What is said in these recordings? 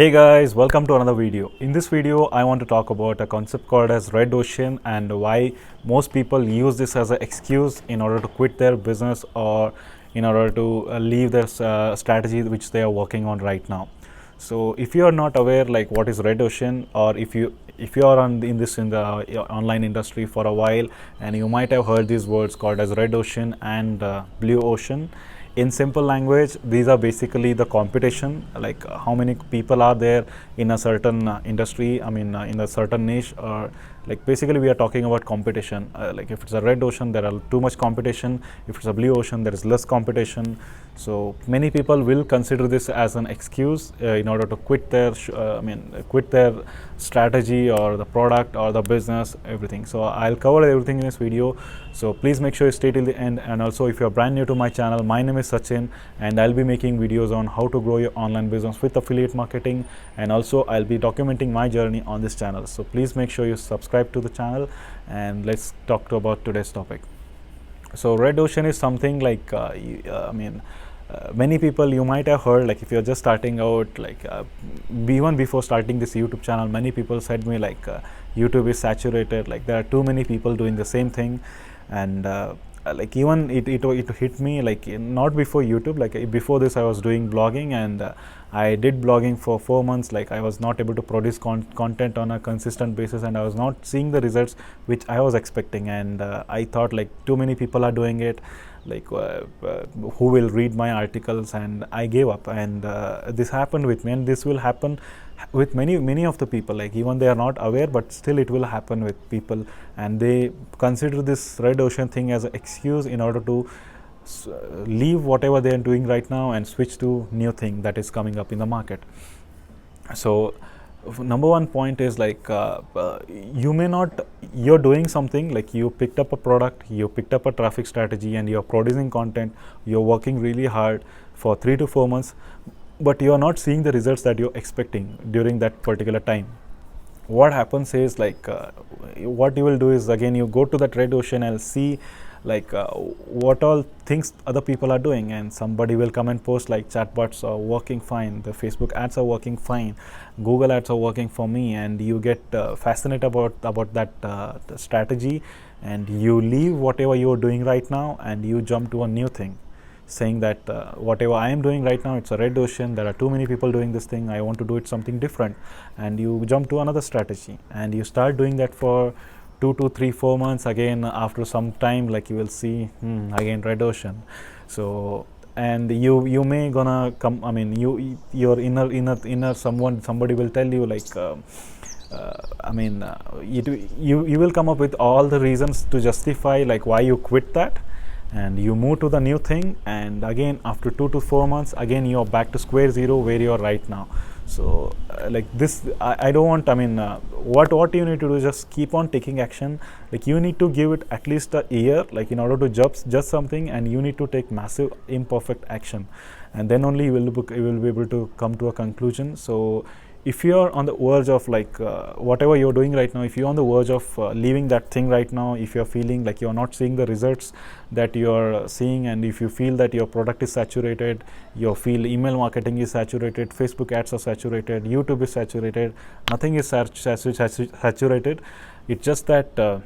Hey guys, welcome to another video. In this video, I want to talk about a concept called as red ocean and why most people use this as an excuse in order to quit their business or in order to leave their strategy which they are working on right now. So if you are not aware like what is red ocean, or if you are in the online industry for a while, and you might have heard these words called as red ocean and blue ocean. In simple language, these are basically the competition, like how many people are there in a certain industry, in a certain niche, or like basically we are talking about competition. Like if it's a red ocean, there are too much competition. If it's a blue ocean, there is less competition. So many people will consider this as an excuse in order to quit their quit their strategy or the product or the business, everything. So I'll cover everything in this video, so please make sure you stay till the end. And also, if you're brand new to my channel, my name is Sachin and I'll be making videos on how to grow your online business with affiliate marketing, and also I'll be documenting my journey on this channel. So please make sure you subscribe to the channel, and let's talk about today's topic. So red ocean is something like many people, you might have heard, like if you're just starting out, like even before starting this YouTube channel, many people said me like YouTube is saturated, like there are too many people doing the same thing. And like even it hit me like not before YouTube, like before this I was doing blogging, and I did blogging for 4 months. Like I was not able to produce content on a consistent basis, and I was not seeing the results which I was expecting. And I thought like too many people are doing it, like who will read my articles, and I gave up. And this happened with me, and this will happen with many of the people. Like even they are not aware, but still it will happen with people, and they consider this red ocean thing as an excuse in order to leave whatever they are doing right now and switch to new thing that is coming up in the market. So number one point is like you're doing something, like you picked up a product, you picked up a traffic strategy, and you're producing content, you're working really hard for 3 to 4 months, but you are not seeing the results that you're expecting during that particular time. What happens is like what you will do is, again, you go to that red ocean and see like what all things other people are doing, and somebody will come and post like chatbots are working fine, the Facebook ads are working fine, Google ads are working for me, and you get fascinated about that strategy, and you leave whatever you're doing right now and you jump to a new thing, saying that whatever I am doing right now, it's a red ocean, there are too many people doing this thing, I want to do it something different. And you jump to another strategy, and you start doing that for 2 to 3 4 months. Again, after some time, like you will see again red ocean. So and you may gonna come, your inner somebody will tell you like you will come up with all the reasons to justify like why you quit that, and you move to the new thing, and again after 2 to 4 months, again you're back to square zero where you're right now. So like this, I don't want, what you need to do is just keep on taking action. Like you need to give it at least a year, like in order to judge something, and you need to take massive imperfect action, and then only you will be able to come to a conclusion. So if you're on the verge of like whatever you're doing right now, if you're on the verge of leaving that thing right now, if you're feeling like you're not seeing the results that you're seeing, and if you feel that your product is saturated, you feel email marketing is saturated, Facebook ads are saturated, YouTube is saturated, nothing is saturated, it's just that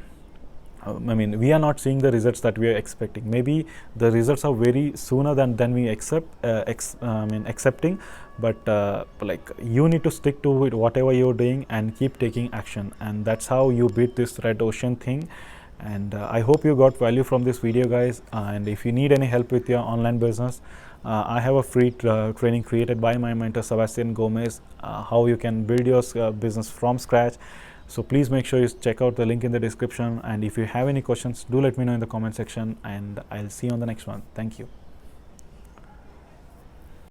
we are not seeing the results that we are expecting. Maybe the results are very sooner than we accepting, but like you need to stick to it, whatever you're doing, and keep taking action, and that's how you beat this red ocean thing. And I hope you got value from this video, guys. And if you need any help with your online business, I have a free training created by my mentor Sebastian, how you can build your business from scratch. So please make sure you check out the link in the description, and if you have any questions, do let me know in the comment section, and I'll see you on the next one. Thank you.